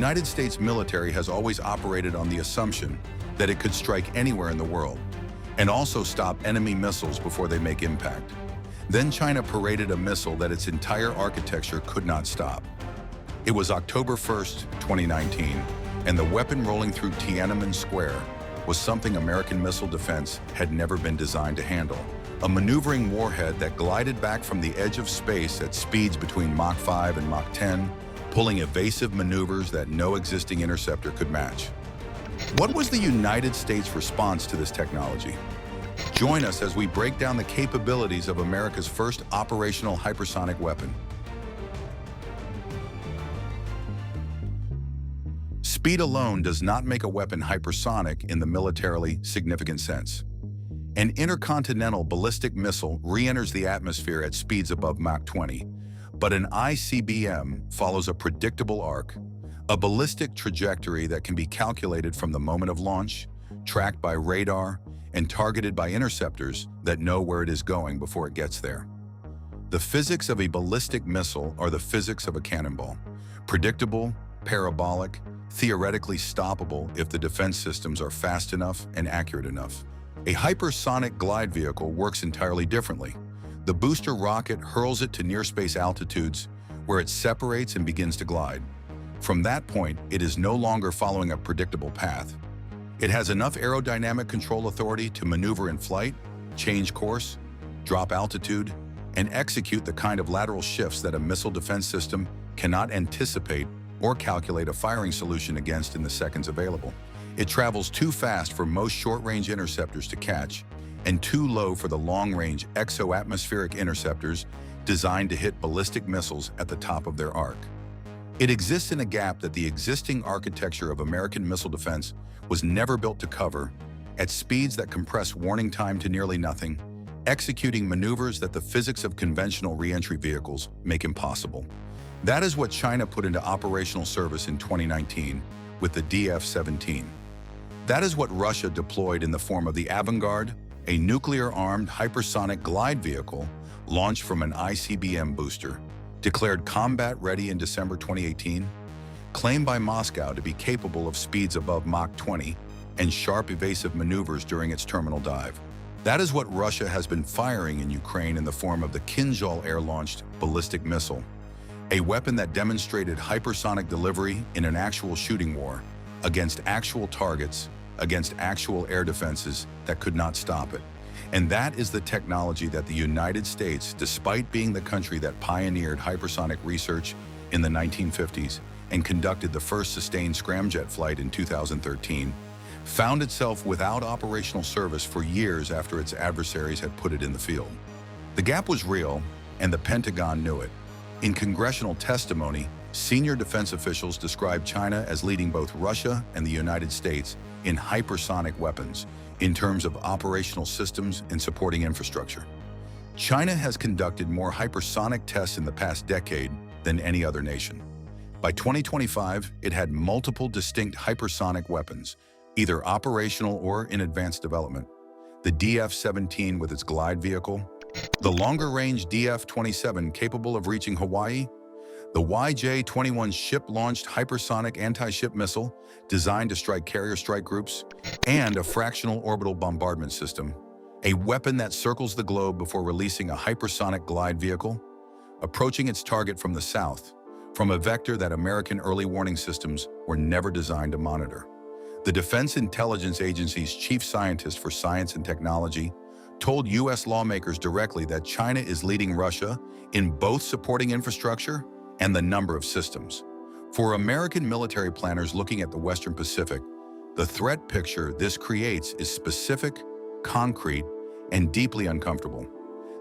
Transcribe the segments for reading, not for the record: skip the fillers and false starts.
United States military has always operated on the assumption that it could strike anywhere in the world and also stop enemy missiles before they make impact. Then China paraded a missile that its entire architecture could not stop. It was October 1st, 2019, and the weapon rolling through Tiananmen Square was something American missile defense had never been designed to handle. A maneuvering warhead that glided back from the edge of space at speeds between Mach 5 and Mach 10, pulling evasive maneuvers that no existing interceptor could match. What was the United States response to this technology? Join us as we break down the capabilities of America's first operational hypersonic weapon. Speed alone does not make a weapon hypersonic in the militarily significant sense. An intercontinental ballistic missile re-enters the atmosphere at speeds above Mach 20, but an ICBM follows a predictable arc, a ballistic trajectory that can be calculated from the moment of launch, tracked by radar, and targeted by interceptors that know where it is going before it gets there. The physics of a ballistic missile are the physics of a cannonball: predictable, parabolic, theoretically stoppable if the defense systems are fast enough and accurate enough. A hypersonic glide vehicle works entirely differently. The booster rocket hurls it to near-space altitudes where it separates and begins to glide. From that point, it is no longer following a predictable path. It has enough aerodynamic control authority to maneuver in flight, change course, drop altitude, and execute the kind of lateral shifts that a missile defense system cannot anticipate or calculate a firing solution against in the seconds available. It travels too fast for most short-range interceptors to catch, and too low for the long-range exo-atmospheric interceptors designed to hit ballistic missiles at the top of their arc. It exists in a gap that the existing architecture of American missile defense was never built to cover, at speeds that compress warning time to nearly nothing, executing maneuvers that the physics of conventional re-entry vehicles make impossible. That is what China put into operational service in 2019 with the DF-17. That is what Russia deployed in the form of the Avangard, a nuclear-armed hypersonic glide vehicle launched from an ICBM booster, declared combat-ready in December 2018, claimed by Moscow to be capable of speeds above Mach 20 and sharp evasive maneuvers during its terminal dive. That is what Russia has been firing in Ukraine in the form of the Kinzhal air-launched ballistic missile, a weapon that demonstrated hypersonic delivery in an actual shooting war against actual targets, against actual air defenses that could not stop it. And that is the technology that the United States, despite being the country that pioneered hypersonic research in the 1950s and conducted the first sustained scramjet flight in 2013, found itself without operational service for years after its adversaries had put it in the field. The gap was real, and the Pentagon knew it. In congressional testimony, senior defense officials described China as leading both Russia and the United States in hypersonic weapons, in terms of operational systems and supporting infrastructure. China has conducted more hypersonic tests in the past decade than any other nation. By 2025, it had multiple distinct hypersonic weapons, either operational or in advanced development. The DF-17 with its glide vehicle, the longer-range DF-27 capable of reaching Hawaii, the YJ-21 ship-launched hypersonic anti-ship missile designed to strike carrier strike groups, and a fractional orbital bombardment system, a weapon that circles the globe before releasing a hypersonic glide vehicle, approaching its target from the south, from a vector that American early warning systems were never designed to monitor. The Defense Intelligence Agency's chief scientist for science and technology told U.S. lawmakers directly that China is leading Russia in both supporting infrastructure and the number of systems. For American military planners looking at the Western Pacific, the threat picture this creates is specific, concrete, and deeply uncomfortable.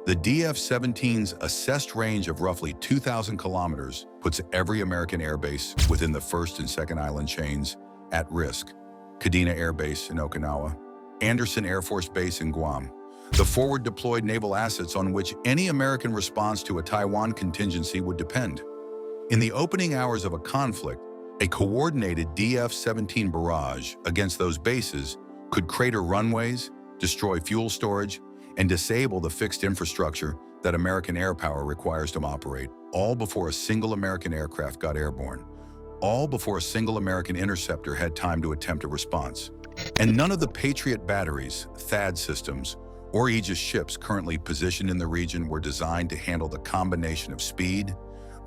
The DF-17's assessed range of roughly 2,000 kilometers puts every American airbase within the first and second island chains at risk. Kadena Air Base in Okinawa, Andersen Air Force Base in Guam, the forward deployed naval assets on which any American response to a Taiwan contingency would depend. In the opening hours of a conflict, a coordinated DF-17 barrage against those bases could crater runways, destroy fuel storage, and disable the fixed infrastructure that American air power requires to operate, all before a single American aircraft got airborne. all before a single American interceptor had time to attempt a response. And none of the Patriot batteries, THAAD systems, or Aegis ships currently positioned in the region were designed to handle the combination of speed,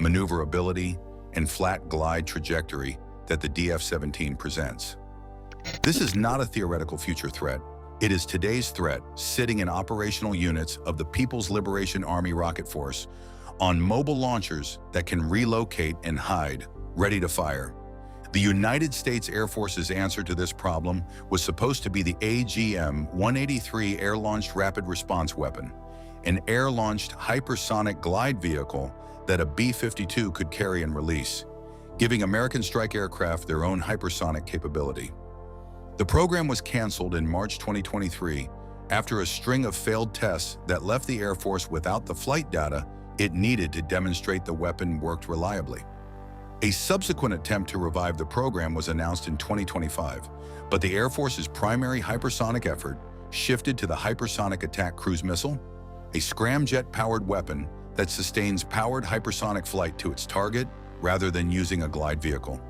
maneuverability, and flat glide trajectory that the DF-17 presents. This is not a theoretical future threat. It is today's threat, sitting in operational units of the People's Liberation Army Rocket Force on mobile launchers that can relocate and hide, ready to fire. The United States Air Force's answer to this problem was supposed to be the AGM-183 Air-Launched Rapid Response Weapon, an air-launched hypersonic glide vehicle that a B-52 could carry and release, giving American strike aircraft their own hypersonic capability. The program was canceled in March 2023 after a string of failed tests that left the Air Force without the flight data it needed to demonstrate the weapon worked reliably. A subsequent attempt to revive the program was announced in 2025, but the Air Force's primary hypersonic effort shifted to the Hypersonic Attack Cruise Missile, a scramjet-powered weapon that sustains powered hypersonic flight to its target rather than using a glide vehicle,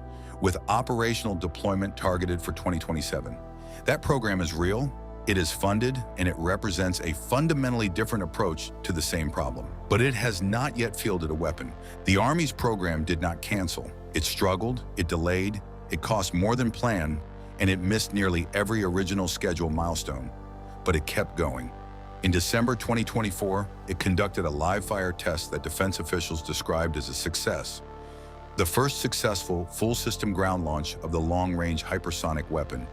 with operational deployment targeted for 2027. That program is real, it is funded, and it represents a fundamentally different approach to the same problem. But it has not yet fielded a weapon. The Army's program did not cancel. It struggled, it delayed, it cost more than planned, and it missed nearly every original schedule milestone. But it kept going. In December 2024, it conducted a live-fire test that defense officials described as a success. The first successful full-system ground launch of the long-range hypersonic weapon,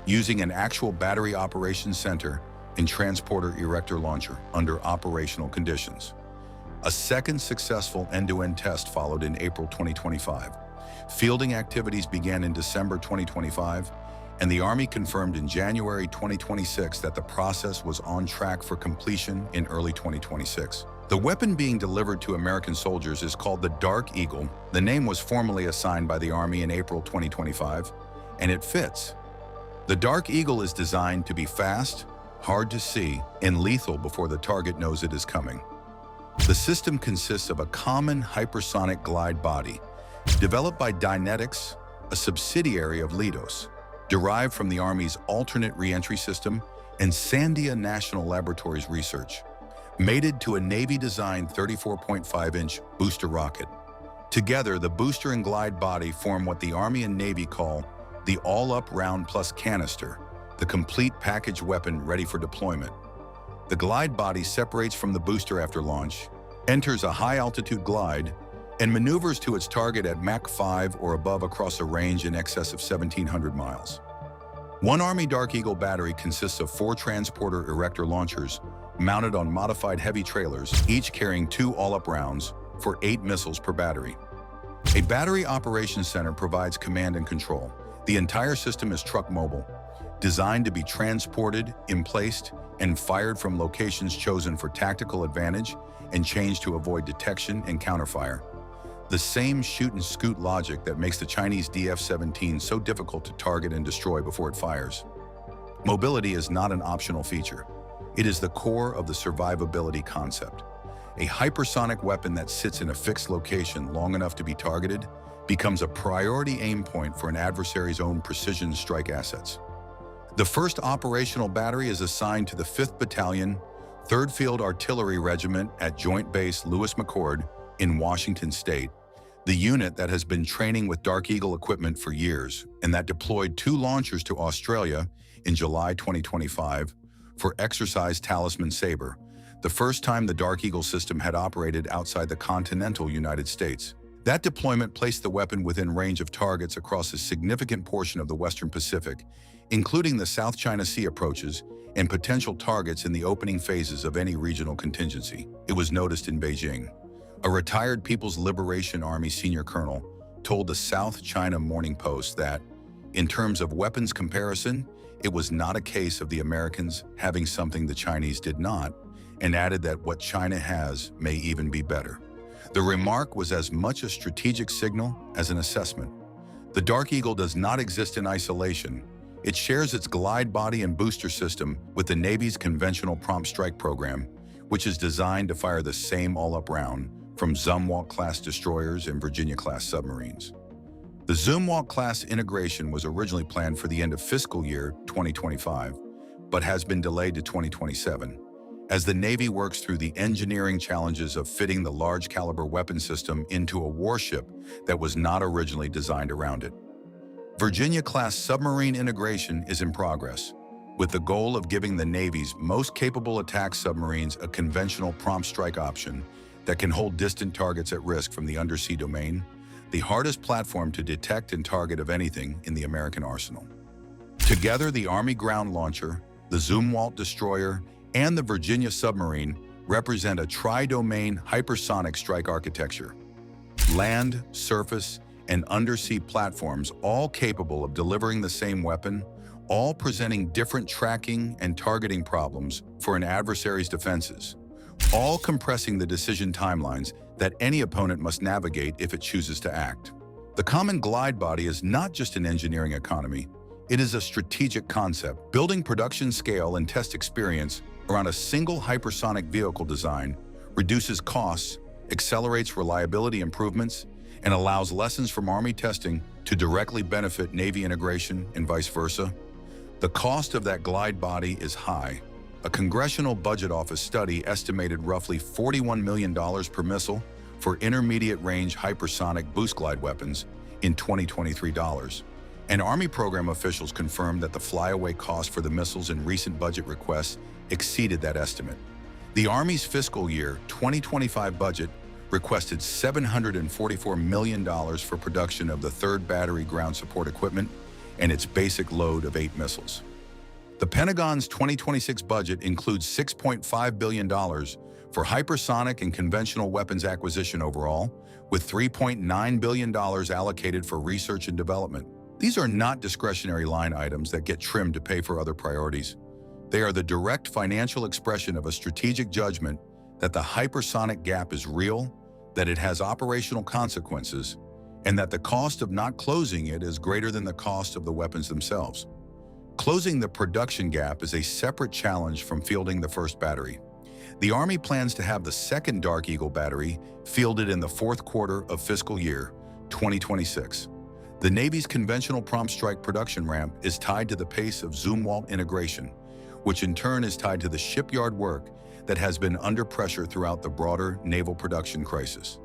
using an actual battery operations center and transporter erector launcher under operational conditions. A second successful end-to-end test followed in April 2025. Fielding activities began in December 2025, and the Army confirmed in January 2026 that the process was on track for completion in early 2026. The weapon being delivered to American soldiers is called the Dark Eagle. The name was formally assigned by the Army in April 2025, and it fits. The Dark Eagle is designed to be fast, hard to see, and lethal before the target knows it is coming. The system consists of a common hypersonic glide body, developed by Dynetics, a subsidiary of Leidos, derived from the Army's alternate re-entry system and Sandia National Laboratories research, mated to a Navy-designed 34.5-inch booster rocket. Together, the booster and glide body form what the Army and Navy call the all-up round plus canister, the complete package weapon ready for deployment. The glide body separates from the booster after launch, enters a high-altitude glide, and maneuvers to its target at Mach 5 or above across a range in excess of 1,700 miles. One Army Dark Eagle battery consists of 4 transporter erector launchers mounted on modified heavy trailers, each carrying 2 all-up rounds for 8 missiles per battery. A battery operations center provides command and control. The entire system is truck mobile, designed to be transported, emplaced, and fired from locations chosen for tactical advantage and changed to avoid detection and counterfire. The same shoot-and-scoot logic that makes the Chinese DF-17 so difficult to target and destroy before it fires. Mobility is not an optional feature. It is the core of the survivability concept. A hypersonic weapon that sits in a fixed location long enough to be targeted becomes a priority aim point for an adversary's own precision strike assets. The first operational battery is assigned to the 5th Battalion, 3rd Field Artillery Regiment at Joint Base Lewis McChord in Washington State, the unit that has been training with Dark Eagle equipment for years and that deployed 2 launchers to Australia in July 2025 for Exercise Talisman Sabre, the first time the Dark Eagle system had operated outside the continental United States. That deployment placed the weapon within range of targets across a significant portion of the Western Pacific, including the South China Sea approaches and potential targets in the opening phases of any regional contingency. It was noticed in Beijing. A retired People's Liberation Army senior colonel told the South China Morning Post that, in terms of weapons comparison, it was not a case of the Americans having something the Chinese did not, and added that what China has may even be better. The remark was as much a strategic signal as an assessment. The Dark Eagle does not exist in isolation. It shares its glide body and booster system with the Navy's conventional prompt strike program, which is designed to fire the same all-up round from Zumwalt-class destroyers and Virginia-class submarines. The The Zumwalt-class integration was originally planned for the end of fiscal year 2025, but has been delayed to 2027, as the Navy works through the engineering challenges of fitting the large-caliber weapon system into a warship that was not originally designed around it. Virginia-class submarine integration is in progress, with the goal of giving the Navy's most capable attack submarines a conventional prompt strike option that can hold distant targets at risk from the undersea domain, the hardest platform to detect and target of anything in the American arsenal. Together, the Army ground launcher, the Zumwalt destroyer, and the Virginia submarine represent a tri-domain hypersonic strike architecture. Land, surface, and undersea platforms all capable of delivering the same weapon, all presenting different tracking and targeting problems for an adversary's defenses, all compressing the decision timelines that any opponent must navigate if it chooses to act. The common glide body is not just an engineering economy, it is a strategic concept. Building production scale and test experience around a single hypersonic vehicle design reduces costs, accelerates reliability improvements, and allows lessons from Army testing to directly benefit Navy integration and vice versa. The cost of that glide body is high. A Congressional Budget Office study estimated roughly $41 million per missile for intermediate-range hypersonic boost glide weapons in 2023 dollars. And Army program officials confirmed that the flyaway cost for the missiles in recent budget requests exceeded that estimate. The Army's fiscal year 2025 budget requested $744 million for production of the third battery ground support equipment and its basic load of 8 missiles. The Pentagon's 2026 budget includes $6.5 billion for hypersonic and conventional weapons acquisition overall, with $3.9 billion allocated for research and development. These are not discretionary line items that get trimmed to pay for other priorities. They are the direct financial expression of a strategic judgment that the hypersonic gap is real, that it has operational consequences, and that the cost of not closing it is greater than the cost of the weapons themselves. Closing the production gap is a separate challenge from fielding the first battery. The Army plans to have the second Dark Eagle battery fielded in the fourth quarter of fiscal year 2026. The Navy's conventional prompt strike production ramp is tied to the pace of Zumwalt integration, which in turn is tied to the shipyard work that has been under pressure throughout the broader naval production crisis.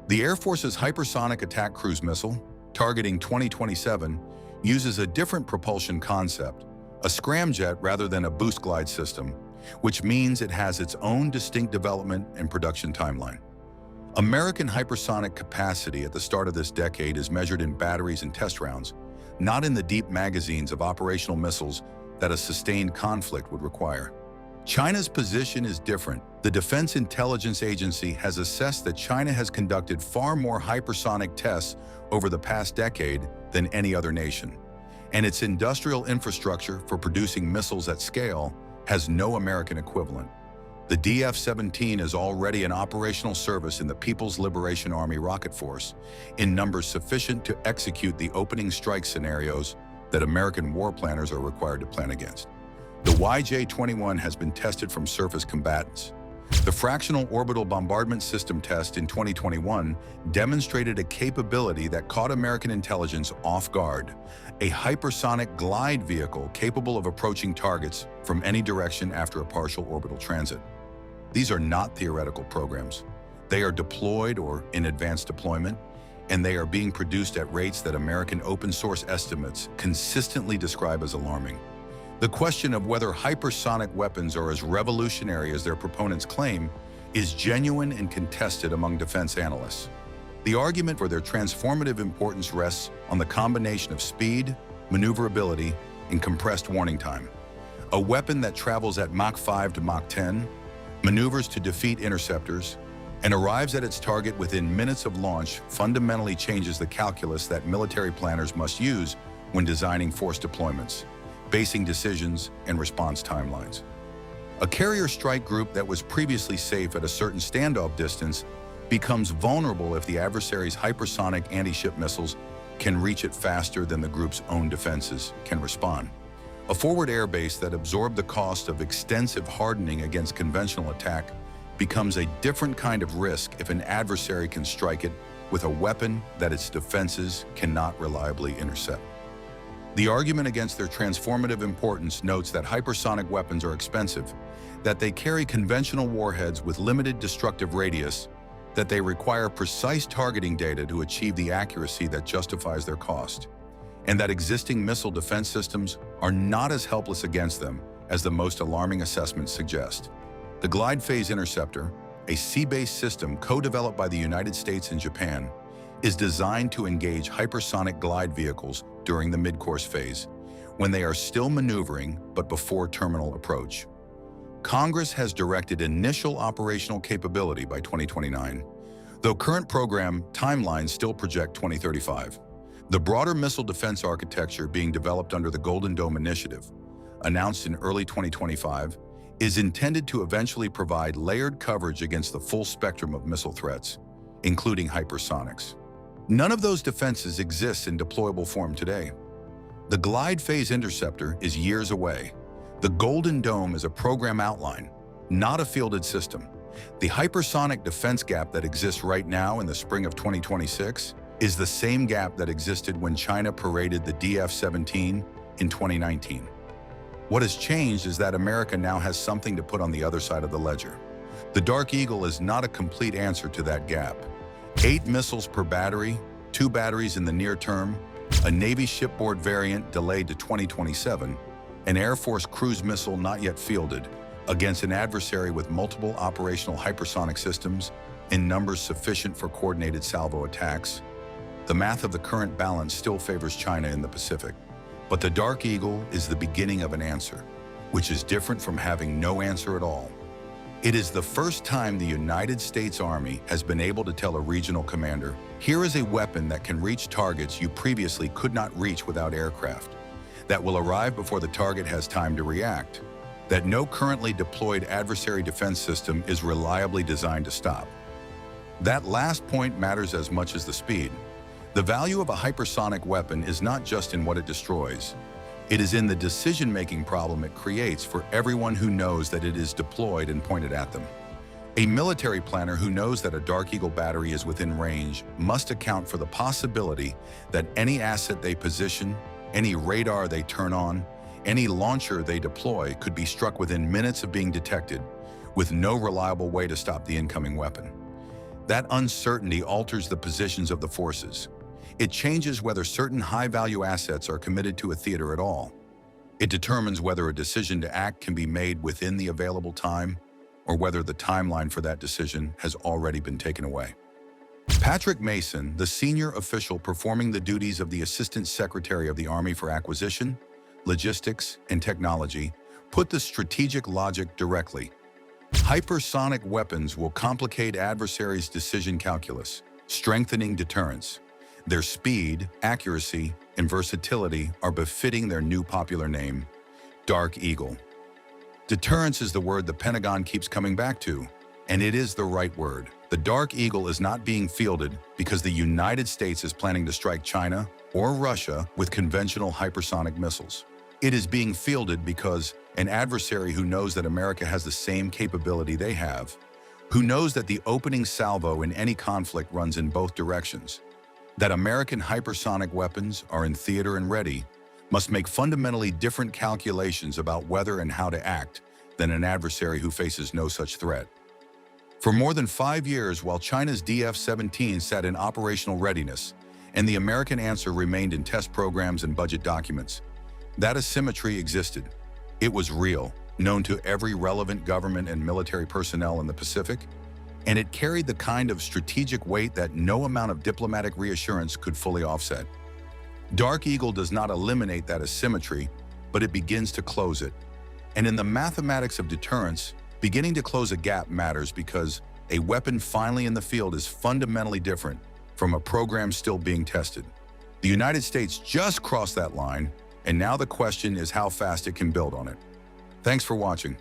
The Air Force's Hypersonic Attack Cruise Missile, targeting 2027, uses a different propulsion concept, a scramjet rather than a boost glide system, which means it has its own distinct development and production timeline. American hypersonic capacity at the start of this decade is measured in batteries and test rounds, not in the deep magazines of operational missiles that a sustained conflict would require. China's position is different. The Defense Intelligence Agency has assessed that China has conducted far more hypersonic tests over the past decade than any other nation, and its industrial infrastructure for producing missiles at scale has no American equivalent. The DF-17 is already in operational service in the People's Liberation Army Rocket Force, in numbers sufficient to execute the opening strike scenarios that American war planners are required to plan against. The YJ-21 has been tested from surface combatants. The Fractional Orbital Bombardment System test in 2021 demonstrated a capability that caught American intelligence off guard, a hypersonic glide vehicle capable of approaching targets from any direction after a partial orbital transit. These are not theoretical programs. They are deployed or in advanced deployment, and they are being produced at rates that American open-source estimates consistently describe as alarming. The question of whether hypersonic weapons are as revolutionary as their proponents claim is genuine and contested among defense analysts. The argument for their transformative importance rests on the combination of speed, maneuverability, and compressed warning time. A weapon that travels at Mach 5 to Mach 10, maneuvers to defeat interceptors, and arrives at its target within minutes of launch fundamentally changes the calculus that military planners must use when designing force deployments, basing decisions and response timelines. A carrier strike group that was previously safe at a certain standoff distance becomes vulnerable if the adversary's hypersonic anti-ship missiles can reach it faster than the group's own defenses can respond. A forward air base that absorbed the cost of extensive hardening against conventional attack becomes a different kind of risk if an adversary can strike it with a weapon that its defenses cannot reliably intercept. The argument against their transformative importance notes that hypersonic weapons are expensive, that they carry conventional warheads with limited destructive radius, that they require precise targeting data to achieve the accuracy that justifies their cost, and that existing missile defense systems are not as helpless against them as the most alarming assessments suggest. The Glide Phase Interceptor, a sea-based system co-developed by the United States and Japan, is designed to engage hypersonic glide vehicles during the mid-course phase, when they are still maneuvering but before terminal approach. Congress has directed initial operational capability by 2029, though current program timelines still project 2035. The broader missile defense architecture being developed under the Golden Dome Initiative, announced in early 2025, is intended to eventually provide layered coverage against the full spectrum of missile threats, including hypersonics. None of those defenses exists in deployable form today. The Glide Phase Interceptor is years away. The Golden Dome is a program outline, not a fielded system. The hypersonic defense gap that exists right now in the spring of 2026 is the same gap that existed when China paraded the DF-17 in 2019. What has changed is that America now has something to put on the other side of the ledger. The Dark Eagle is not a complete answer to that gap. 8 missiles per battery, 2 batteries in the near term, a Navy shipboard variant delayed to 2027, an Air Force cruise missile not yet fielded, against an adversary with multiple operational hypersonic systems in numbers sufficient for coordinated salvo attacks. The math of the current balance still favors China in the Pacific. But the Dark Eagle is the beginning of an answer, which is different from having no answer at all. It is the first time the United States Army has been able to tell a regional commander, here is a weapon that can reach targets you previously could not reach without aircraft, that will arrive before the target has time to react, that no currently deployed adversary defense system is reliably designed to stop. That last point matters as much as the speed. The value of a hypersonic weapon is not just in what it destroys. It is in the decision-making problem it creates for everyone who knows that it is deployed and pointed at them. A military planner who knows that a Dark Eagle battery is within range must account for the possibility that any asset they position, any radar they turn on, any launcher they deploy could be struck within minutes of being detected, with no reliable way to stop the incoming weapon. That uncertainty alters the positions of the forces. It changes whether certain high-value assets are committed to a theater at all. It determines whether a decision to act can be made within the available time, or whether the timeline for that decision has already been taken away. Patrick Mason, the senior official performing the duties of the Assistant Secretary of the Army for Acquisition, Logistics, and Technology, put the strategic logic directly. Hypersonic weapons will complicate adversaries' decision calculus, strengthening deterrence. Their speed, accuracy, and versatility are befitting their new popular name, Dark Eagle. Deterrence is the word the Pentagon keeps coming back to, and it is the right word. The Dark Eagle is not being fielded because the United States is planning to strike China or Russia with conventional hypersonic missiles. It is being fielded because an adversary who knows that America has the same capability they have, who knows that the opening salvo in any conflict runs in both directions, that American hypersonic weapons are in theater and ready, must make fundamentally different calculations about whether and how to act than an adversary who faces no such threat. For more than 5 years, while China's DF-17 sat in operational readiness, and the American answer remained in test programs and budget documents, that asymmetry existed. It was real, known to every relevant government and military personnel in the Pacific, and it carried the kind of strategic weight that no amount of diplomatic reassurance could fully offset. Dark Eagle does not eliminate that asymmetry, but it begins to close it. And in the mathematics of deterrence, beginning to close a gap matters because a weapon finally in the field is fundamentally different from a program still being tested. The United States just crossed that line, and now the question is how fast it can build on it. Thanks for watching.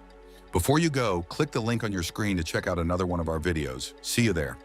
Before you go, click the link on your screen to check out another one of our videos. See you there.